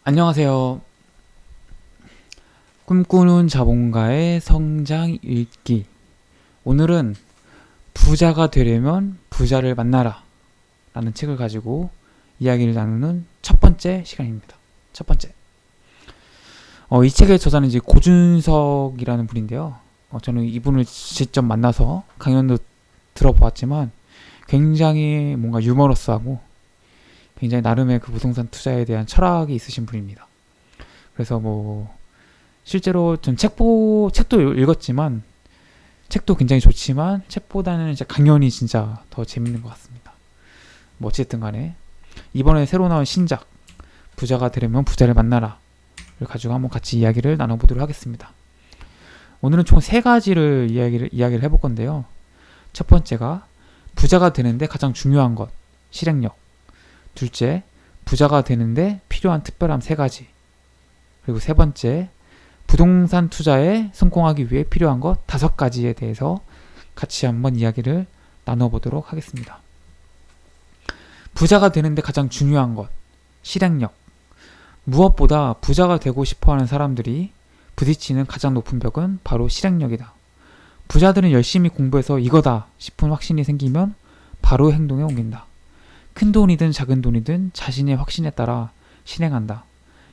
안녕하세요. 꿈꾸는 자본가의 성장 읽기. 오늘은 부자가 되려면 부자를 만나라 라는 책을 가지고 이야기를 나누는 첫 번째 시간입니다. 첫 번째. 이 책의 저자는 이제 고준석이라는 분인데요. 저는 이분을 직접 만나서 강연도 들어보았지만 굉장히 뭔가 유머러스하고 굉장히 나름의 그 부동산 투자에 대한 철학이 있으신 분입니다. 그래서 실제로 전 책도 읽었지만 책도 굉장히 좋지만 책보다는 이제 강연이 진짜 더 재밌는 것 같습니다. 어쨌든 간에 이번에 새로 나온 신작 부자가 되려면 부자를 만나라를 가지고 한번 같이 이야기를 나눠보도록 하겠습니다. 오늘은 총 3가지를 이야기를 해볼 건데요. 첫 번째가 부자가 되는데 가장 중요한 것, 실행력. 둘째, 부자가 되는데 필요한 특별함 3가지. 그리고 세 번째, 부동산 투자에 성공하기 위해 필요한 것 5가지에 대해서 같이 한번 이야기를 나눠보도록 하겠습니다. 부자가 되는데 가장 중요한 것, 실행력. 무엇보다 부자가 되고 싶어하는 사람들이 부딪히는 가장 높은 벽은 바로 실행력이다. 부자들은 열심히 공부해서 이거다 싶은 확신이 생기면 바로 행동에 옮긴다. 큰 돈이든 작은 돈이든 자신의 확신에 따라 실행한다.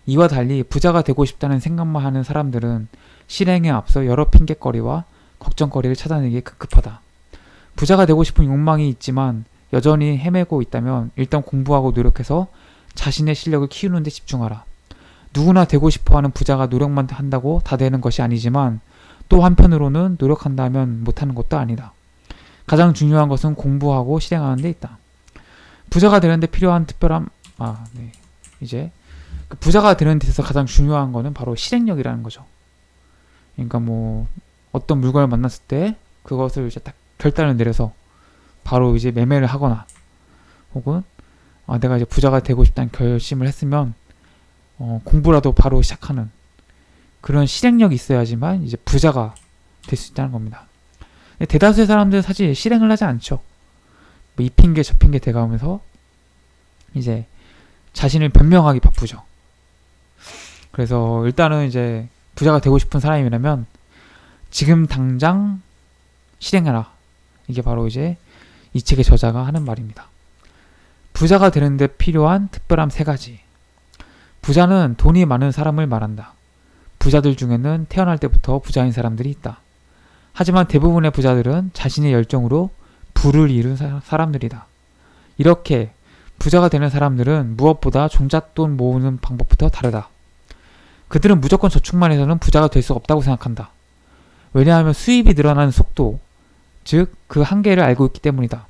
이와 달리 부자가 되고 싶다는 생각만 하는 사람들은 실행에 앞서 여러 핑곗거리와 걱정거리를 찾아내기에 급급하다. 부자가 되고 싶은 욕망이 있지만 여전히 헤매고 있다면 일단 공부하고 노력해서 자신의 실력을 키우는 데 집중하라. 누구나 되고 싶어하는 부자가 노력만 한다고 다 되는 것이 아니지만 또 한편으로는 노력한다면 못하는 것도 아니다. 가장 중요한 것은 공부하고 실행하는 데 있다. 부자가 되는데 필요한 특별함, 이제 부자가 되는 데서 가장 중요한 거는 바로 실행력이라는 거죠. 그러니까 어떤 물건을 만났을 때 그것을 이제 딱 결단을 내려서 바로 이제 매매를 하거나 혹은 내가 이제 부자가 되고 싶다는 결심을 했으면 공부라도 바로 시작하는 그런 실행력이 있어야지만 이제 부자가 될 수 있다는 겁니다. 대다수의 사람들은 사실 실행을 하지 않죠. 이 핑계 저 핑계 대가면서 이제 자신을 변명하기 바쁘죠. 그래서 일단은 이제 부자가 되고 싶은 사람이라면 지금 당장 실행해라. 이게 바로 이제 이 책의 저자가 하는 말입니다. 부자가 되는데 필요한 특별함 3가지. 부자는 돈이 많은 사람을 말한다. 부자들 중에는 태어날 때부터 부자인 사람들이 있다. 하지만 대부분의 부자들은 자신의 열정으로 부를 이룬 사람들이다. 이렇게 부자가 되는 사람들은 무엇보다 종잣돈 모으는 방법부터 다르다. 그들은 무조건 저축만 해서는 부자가 될 수 없다고 생각한다. 왜냐하면 수입이 늘어나는 속도, 즉 그 한계를 알고 있기 때문이다.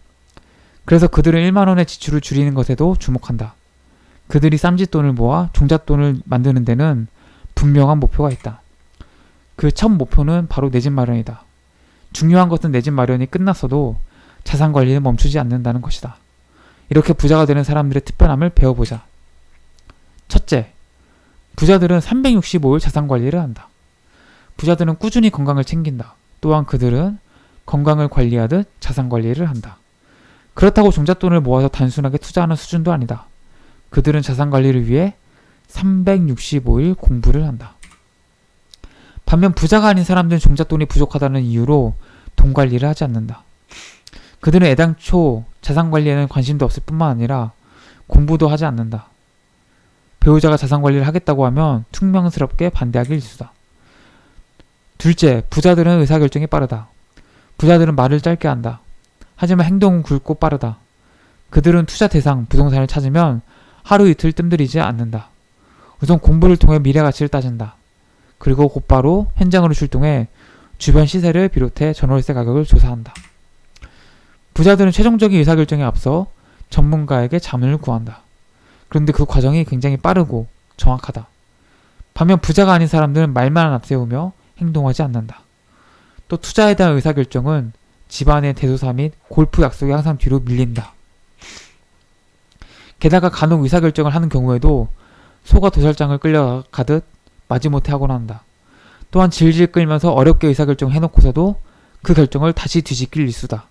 그래서 그들은 1만원의 지출을 줄이는 것에도 주목한다. 그들이 쌈짓돈을 모아 종잣돈을 만드는 데는 분명한 목표가 있다. 그 첫 목표는 바로 내 집 마련이다. 중요한 것은 내 집 마련이 끝났어도 자산 관리는 멈추지 않는다는 것이다. 이렇게 부자가 되는 사람들의 특별함을 배워보자. 첫째, 부자들은 365일 자산 관리를 한다. 부자들은 꾸준히 건강을 챙긴다. 또한 그들은 건강을 관리하듯 자산 관리를 한다. 그렇다고 종잣돈을 모아서 단순하게 투자하는 수준도 아니다. 그들은 자산 관리를 위해 365일 공부를 한다. 반면 부자가 아닌 사람들은 종잣돈이 부족하다는 이유로 돈 관리를 하지 않는다. 그들은 애당초 자산 관리에는 관심도 없을 뿐만 아니라 공부도 하지 않는다. 배우자가 자산 관리를 하겠다고 하면 퉁명스럽게 반대하기 일쑤다. 둘째, 부자들은 의사결정이 빠르다. 부자들은 말을 짧게 한다. 하지만 행동은 굵고 빠르다. 그들은 투자 대상, 부동산을 찾으면 하루 이틀 뜸들이지 않는다. 우선 공부를 통해 미래 가치를 따진다. 그리고 곧바로 현장으로 출동해 주변 시세를 비롯해 전월세 가격을 조사한다. 부자들은 최종적인 의사결정에 앞서 전문가에게 자문을 구한다. 그런데 그 과정이 굉장히 빠르고 정확하다. 반면 부자가 아닌 사람들은 말만 앞세우며 행동하지 않는다. 또 투자에 대한 의사결정은 집안의 대소사 및 골프 약속이 항상 뒤로 밀린다. 게다가 간혹 의사결정을 하는 경우에도 소가 도살장을 끌려가듯 마지못해 하곤 한다. 또한 질질 끌면서 어렵게 의사결정을 해놓고서도 그 결정을 다시 뒤집길 일쑤다.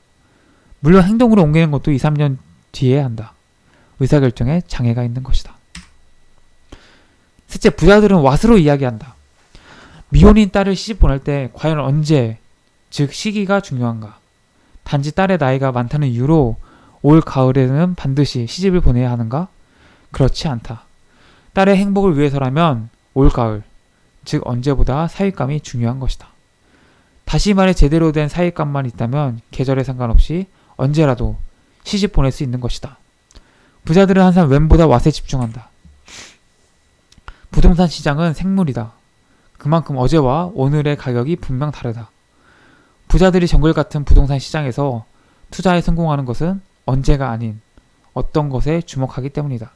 물론 행동으로 옮기는 것도 2, 3년 뒤에 한다. 의사결정에 장애가 있는 것이다. 셋째, 부자들은 왓으로 이야기한다. 미혼인 딸을 시집 보낼 때 과연 언제, 즉 시기가 중요한가? 단지 딸의 나이가 많다는 이유로 올 가을에는 반드시 시집을 보내야 하는가? 그렇지 않다. 딸의 행복을 위해서라면 올 가을, 즉 언제보다 사윗감이 중요한 것이다. 다시 말해 제대로 된 사윗감만 있다면 계절에 상관없이 언제라도 시집 보낼 수 있는 것이다. 부자들은 항상 웬보다 왓에 집중한다. 부동산 시장은 생물이다. 그만큼 어제와 오늘의 가격이 분명 다르다. 부자들이 정글 같은 부동산 시장에서 투자에 성공하는 것은 언제가 아닌 어떤 것에 주목하기 때문이다.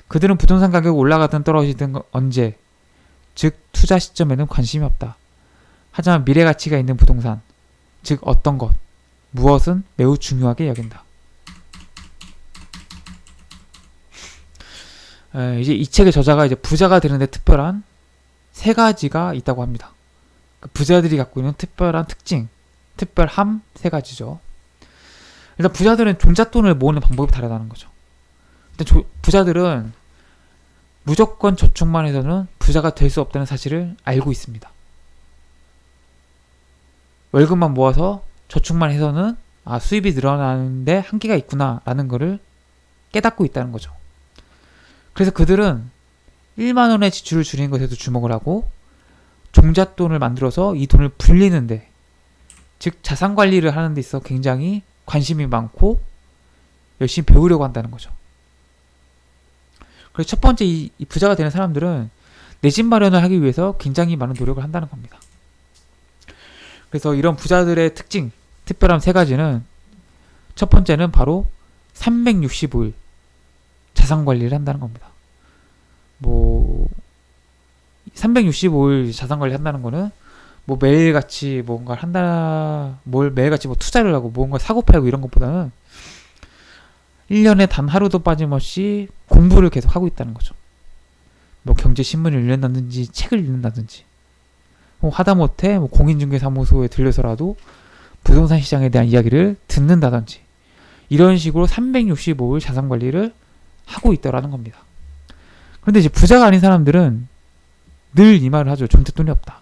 그들은 부동산 가격이 올라가든 떨어지든 언제, 즉 투자 시점에는 관심이 없다. 하지만 미래 가치가 있는 부동산, 즉 어떤 것, 무엇은 매우 중요하게 여긴다. 이제 이 책의 저자가 이제 부자가 되는데 특별한 세 가지가 있다고 합니다. 부자들이 갖고 있는 특별한 특징, 특별함 세 가지죠. 일단 부자들은 종잣돈을 모으는 방법이 다르다는 거죠. 일단 부자들은 무조건 저축만 해서는 부자가 될 수 없다는 사실을 알고 있습니다. 월급만 모아서 저축만 해서는 수입이 늘어나는데 한계가 있구나 라는 것을 깨닫고 있다는 거죠. 그래서 그들은 1만 원의 지출을 줄이는 것에도 주목을 하고 종잣돈을 만들어서 이 돈을 불리는데, 즉 자산관리를 하는 데 있어 굉장히 관심이 많고 열심히 배우려고 한다는 거죠. 그래서 첫 번째 이 부자가 되는 사람들은 내 집 마련을 하기 위해서 굉장히 많은 노력을 한다는 겁니다. 그래서 이런 부자들의 특징, 특별한 세 가지는 첫 번째는 바로 365일 자산관리를 한다는 겁니다. 365일 자산관리 한다는 거는 매일같이 뭔가를 한다, 매일같이 투자를 하고 뭔가 사고 팔고 이런 것보다는 1년에 단 하루도 빠짐없이 공부를 계속 하고 있다는 거죠. 경제신문을 읽는다든지 책을 읽는다든지 하다못해 공인중개사무소에 들려서라도 부동산 시장에 대한 이야기를 듣는다든지 이런 식으로 365일 자산관리를 하고 있다라는 겁니다. 그런데 이제 부자가 아닌 사람들은 늘 이 말을 하죠. 종잣돈이 없다.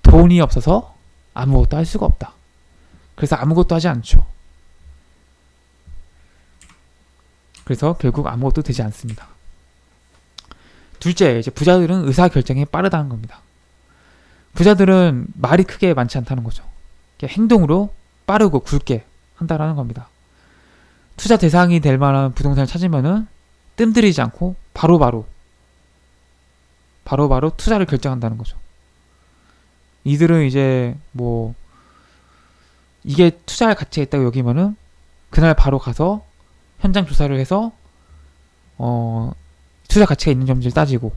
돈이 없어서 아무것도 할 수가 없다. 그래서 아무것도 하지 않죠. 그래서 결국 아무것도 되지 않습니다. 둘째, 이제 부자들은 의사결정이 빠르다는 겁니다. 부자들은 말이 크게 많지 않다는 거죠. 행동으로 빠르고 굵게 한다라는 겁니다. 투자 대상이 될 만한 부동산을 찾으면은 뜸들이지 않고 바로바로 투자를 결정한다는 거죠. 이들은 이제 이게 투자할 가치가 있다고 여기면은 그날 바로 가서 현장 조사를 해서 투자 가치가 있는 점지를 따지고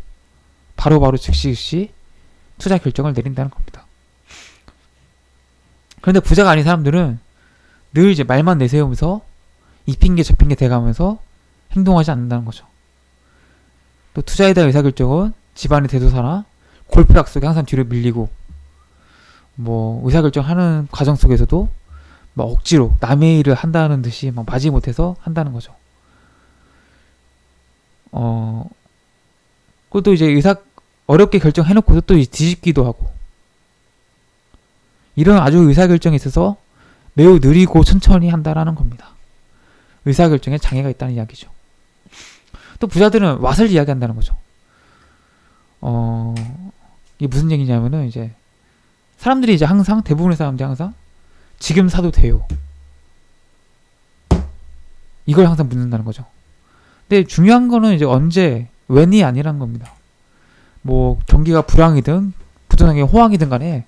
바로바로 즉시 투자 결정을 내린다는 겁니다. 그런데 부자가 아닌 사람들은 늘 이제 말만 내세우면서 이 핑계 저 핑계 대가면서 행동하지 않는다는 거죠. 또 투자에 대한 의사결정은 집안의 대도사나 골프락 속에 항상 뒤로 밀리고 의사결정하는 과정 속에서도 억지로 남의 일을 한다는 듯이 마지못해서 한다는 거죠. 그것도 이제 어렵게 결정해놓고도 또 뒤집기도 하고 이런 아주 의사결정에 있어서 매우 느리고 천천히 한다라는 겁니다. 의사결정에 장애가 있다는 이야기죠. 또 부자들은 왓을 이야기한다는 거죠. 이게 무슨 얘기냐면은 이제 사람들이 이제 항상 대부분의 사람들이 항상 지금 사도 돼요. 이걸 항상 묻는다는 거죠. 근데 중요한 거는 이제 언제, when이 아니란 겁니다. 경기가 불황이든 부동산이 호황이든 간에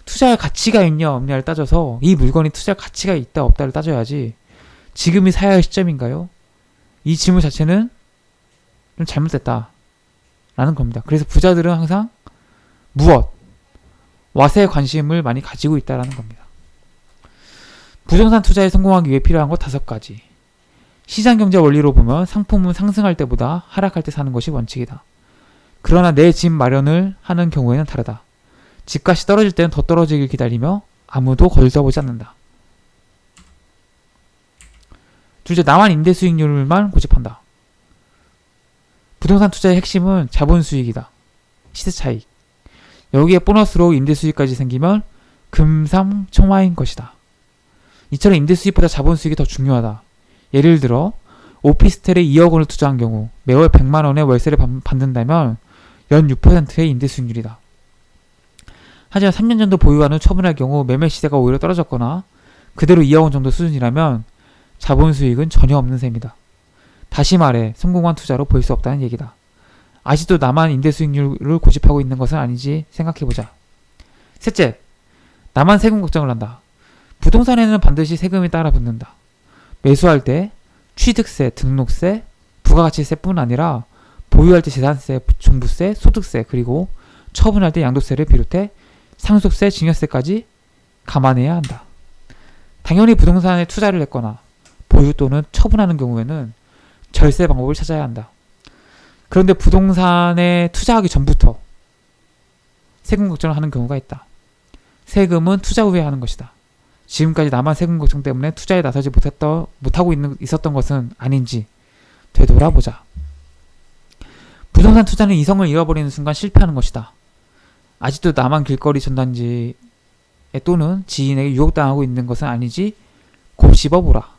투자할 가치가 있냐 없냐를 따져서 이 물건이 투자할 가치가 있다 없다를 따져야지 지금이 사야 할 시점인가요? 이 질문 자체는 좀 잘못됐다 라는 겁니다. 그래서 부자들은 항상 왓에 관심을 많이 가지고 있다라는 겁니다. 부동산 투자에 성공하기 위해 필요한 것 5가지. 시장경제 원리로 보면 상품은 상승할 때보다 하락할 때 사는 것이 원칙이다. 그러나 내 집 마련을 하는 경우에는 다르다. 집값이 떨어질 때는 더 떨어지길 기다리며 아무도 거들떠보지 않는다. 둘째, 나만 임대 수익률만 고집한다. 부동산 투자의 핵심은 자본 수익이다. 시세 차익. 여기에 보너스로 임대 수익까지 생기면 금상첨화인 것이다. 이처럼 임대 수익보다 자본 수익이 더 중요하다. 예를 들어 오피스텔에 2억 원을 투자한 경우 매월 100만 원의 월세를 받는다면 연 6%의 임대 수익률이다. 하지만 3년 정도 보유한 후 처분할 경우 매매 시세가 오히려 떨어졌거나 그대로 2억 원 정도 수준이라면 자본 수익은 전혀 없는 셈이다. 다시 말해 성공한 투자로 볼 수 없다는 얘기다. 아직도 나만 임대 수익률을 고집하고 있는 것은 아닌지 생각해보자. 셋째, 나만 세금 걱정을 한다. 부동산에는 반드시 세금이 따라 붙는다. 매수할 때 취득세, 등록세, 부가가치세뿐 아니라 보유할 때 재산세, 종부세, 소득세, 그리고 처분할 때 양도세를 비롯해 상속세, 증여세까지 감안해야 한다. 당연히 부동산에 투자를 했거나 보유 또는 처분하는 경우에는 절세 방법을 찾아야 한다. 그런데 부동산에 투자하기 전부터 세금 걱정을 하는 경우가 있다. 세금은 투자 후에 하는 것이다. 지금까지 나만 세금 걱정 때문에 투자에 나서지 못하고 있었던 것은 아닌지 되돌아보자. 부동산 투자는 이성을 잃어버리는 순간 실패하는 것이다. 아직도 나만 길거리 전단지에 또는 지인에게 유혹당하고 있는 것은 아닌지 곱씹어보라.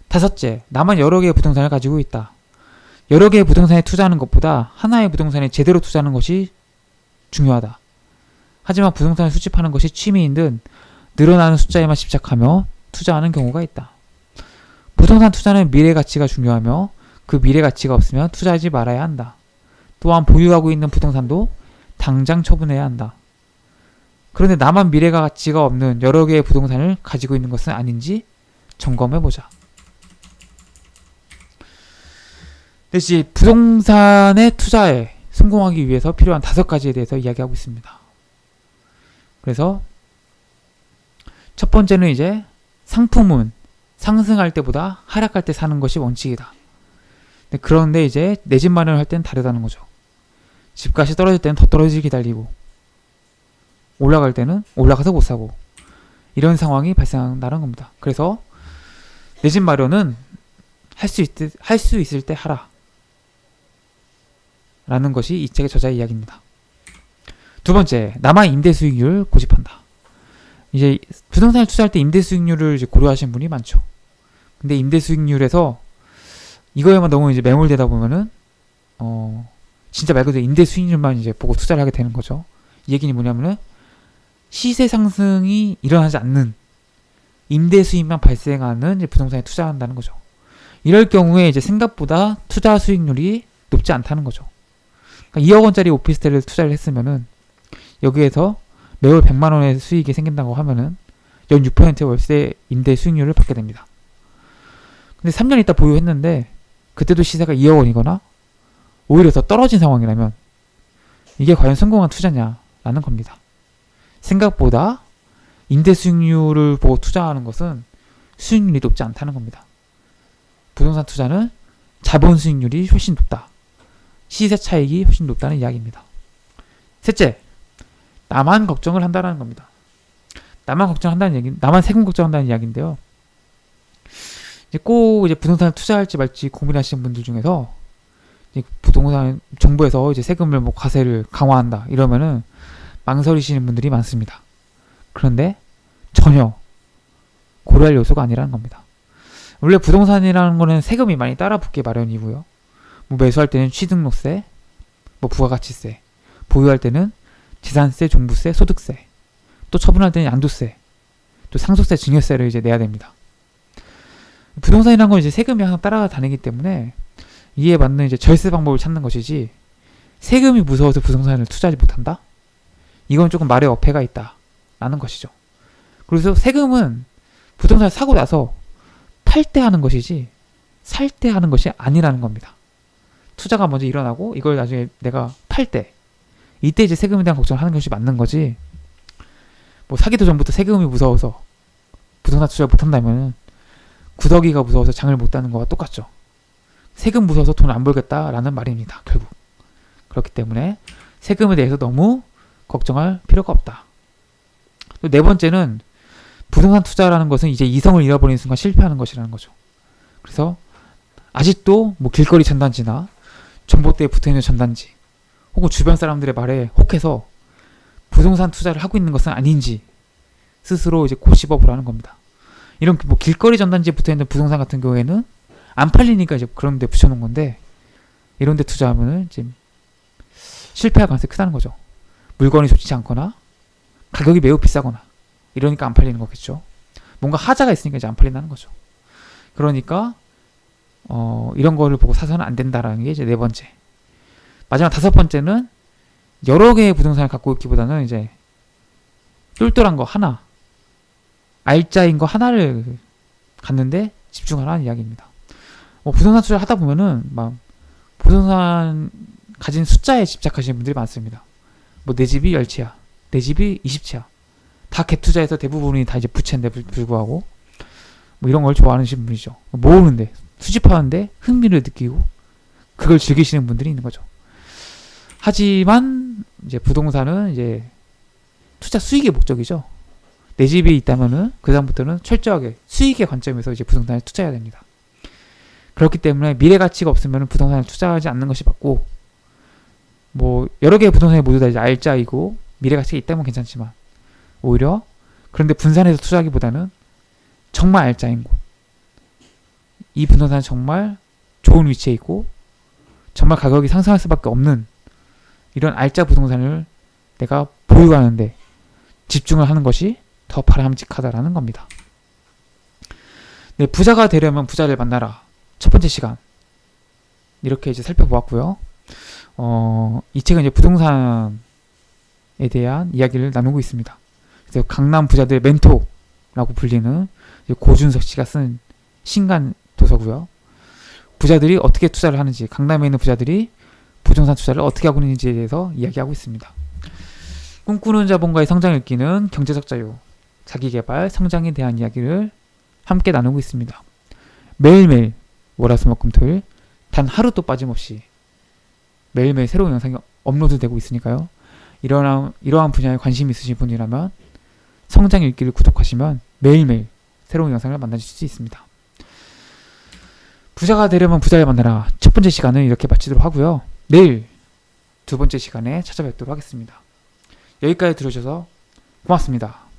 다섯째, 나만 여러 개의 부동산을 가지고 있다. 여러 개의 부동산에 투자하는 것보다 하나의 부동산에 제대로 투자하는 것이 중요하다. 하지만 부동산을 수집하는 것이 취미인 듯 늘어나는 숫자에만 집착하며 투자하는 경우가 있다. 부동산 투자는 미래 가치가 중요하며 그 미래 가치가 없으면 투자하지 말아야 한다. 또한 보유하고 있는 부동산도 당장 처분해야 한다. 그런데 나만 미래가 가치가 없는 여러 개의 부동산을 가지고 있는 것은 아닌지 점검해보자. 이제 부동산의 투자에 성공하기 위해서 필요한 5가지에 대해서 이야기하고 있습니다. 그래서 첫 번째는 이제 상품은 상승할 때보다 하락할 때 사는 것이 원칙이다. 그런데 이제 내 집 마련을 할 때는 다르다는 거죠. 집값이 떨어질 때는 더 떨어지길 기다리고 올라갈 때는 올라가서 못 사고 이런 상황이 발생한다는 겁니다. 그래서 내 집 마련은 할 수 있을 때 하라 라는 것이 이 책의 저자의 이야기입니다. 두 번째, 나만 임대 수익률 고집한다. 이제 부동산을 투자할 때 임대 수익률을 이제 고려하시는 분이 많죠. 근데 임대 수익률에서 이거에만 너무 이제 매몰되다 보면은 진짜 말 그대로 임대 수익률만 이제 보고 투자를 하게 되는 거죠. 이 얘기는 뭐냐면은 시세 상승이 일어나지 않는 임대 수익만 발생하는 이제 부동산에 투자한다는 거죠. 이럴 경우에 이제 생각보다 투자 수익률이 높지 않다는 거죠. 그러니까 2억 원짜리 오피스텔을 투자를 했으면은 여기에서 매월 100만 원의 수익이 생긴다고 하면은 연 6%의 월세 임대 수익률을 받게 됩니다. 근데 3년 있다 보유했는데 그때도 시세가 2억 원이거나 오히려 더 떨어진 상황이라면 이게 과연 성공한 투자냐라는 겁니다. 생각보다 임대 수익률을 보고 투자하는 것은 수익률이 높지 않다는 겁니다. 부동산 투자는 자본 수익률이 훨씬 높다. 시세 차익이 훨씬 높다는 이야기입니다. 셋째, 나만 걱정을 한다는 겁니다. 나만 세금 걱정한다는 이야기인데요. 이제 꼭 이제 부동산을 투자할지 말지 고민하시는 분들 중에서 이제 부동산 정부에서 이제 세금을 뭐 과세를 강화한다 이러면은 망설이시는 분들이 많습니다. 그런데 전혀 고려할 요소가 아니라는 겁니다. 원래 부동산이라는 거는 세금이 많이 따라붙게 마련이고요. 뭐 매수할 때는 취등록세, 뭐 부가가치세, 보유할 때는 재산세, 종부세, 소득세, 또 처분할 때는 양도세, 또 상속세, 증여세를 이제 내야 됩니다. 부동산이라는 건 이제 세금이 항상 따라다니기 때문에 이에 맞는 이제 절세 방법을 찾는 것이지 세금이 무서워서 부동산을 투자하지 못한다? 이건 조금 말에 어폐가 있다라는 것이죠. 그래서 세금은 부동산을 사고 나서 팔 때 하는 것이지 살 때 하는 것이 아니라는 겁니다. 투자가 먼저 일어나고 이걸 나중에 내가 팔 때 이때 이제 세금에 대한 걱정을 하는 것이 맞는 거지. 뭐 사기도 전부터 세금이 무서워서 부동산 투자를 못한다면 구더기가 무서워서 장을 못 따는 거와 똑같죠. 세금 무서워서 돈 안 벌겠다라는 말입니다. 결국. 그렇기 때문에 세금에 대해서 너무 걱정할 필요가 없다. 또 네 번째는 부동산 투자라는 것은 이제 이성을 잃어버리는 순간 실패하는 것이라는 거죠. 그래서 아직도 뭐 길거리 전단지나 전봇대에 붙어있는 전단지 혹은 주변 사람들의 말에 혹해서 부동산 투자를 하고 있는 것은 아닌지 스스로 이제 고집어 보라는 겁니다. 이런 뭐 길거리 전단지에 붙어있는 부동산 같은 경우에는 안 팔리니까 이제 그런 데 붙여놓은 건데, 이런 데 투자하면은 이제 실패할 가능성이 크다는 거죠. 물건이 좋지 않거나 가격이 매우 비싸거나 이러니까 안 팔리는 거겠죠. 뭔가 하자가 있으니까 이제 안 팔린다는 거죠. 그러니까 이런 거를 보고 사서는 안 된다라는 게 이제 네 번째. 마지막 다섯 번째는 여러 개의 부동산을 갖고 있기보다는 이제 똘똘한 거 하나, 알짜인 거 하나를 갖는데 집중하라는 이야기입니다. 부동산 투자를 하다 보면은 막 부동산 가진 숫자에 집착하시는 분들이 많습니다. 뭐 내 집이 10채야, 내 집이 20채야. 다 갭 투자해서 대부분이 다 이제 부채인데 불구하고 뭐 이런 걸 좋아하시는 분이죠. 모으는데, 수집하는데 흥미를 느끼고 그걸 즐기시는 분들이 있는 거죠. 하지만 이제 부동산은 이제 투자 수익의 목적이죠. 내 집이 있다면은 그 다음부터는 철저하게 수익의 관점에서 이제 부동산에 투자해야 됩니다. 그렇기 때문에 미래 가치가 없으면 부동산을 투자하지 않는 것이 맞고, 뭐 여러 개의 부동산이 모두 다 이제 알짜이고 미래 가치가 있다면 괜찮지만 오히려 그런데 분산해서 투자하기보다는 정말 알짜인 곳, 이 부동산은 정말 좋은 위치에 있고 정말 가격이 상승할 수밖에 없는 이런 알짜 부동산을 내가 보유하는데 집중을 하는 것이 더 바람직하다라는 겁니다. 네, 부자가 되려면 부자를 만나라. 첫 번째 시간 이렇게 이제 살펴보았고요. 이 책은 이제 부동산에 대한 이야기를 나누고 있습니다. 그래서 강남 부자들의 멘토라고 불리는 고준석 씨가 쓴 신간 도서고요. 부자들이 어떻게 투자를 하는지, 강남에 있는 부자들이 부동산 투자를 어떻게 하고 있는지에 대해서 이야기하고 있습니다. 꿈꾸는 자본가의 성장 읽기는 경제적 자유, 자기개발, 성장에 대한 이야기를 함께 나누고 있습니다. 매일매일 월화수목금토일 단 하루도 빠짐없이 매일매일 새로운 영상이 업로드되고 있으니까요. 이러한 분야에 관심 있으신 분이라면 성장 읽기를 구독하시면 매일매일 새로운 영상을 만나실 수 있습니다. 부자가 되려면 부자를 만나라. 첫 번째 시간은 이렇게 마치도록 하고요. 내일 두 번째 시간에 찾아뵙도록 하겠습니다. 여기까지 들어주셔서 고맙습니다.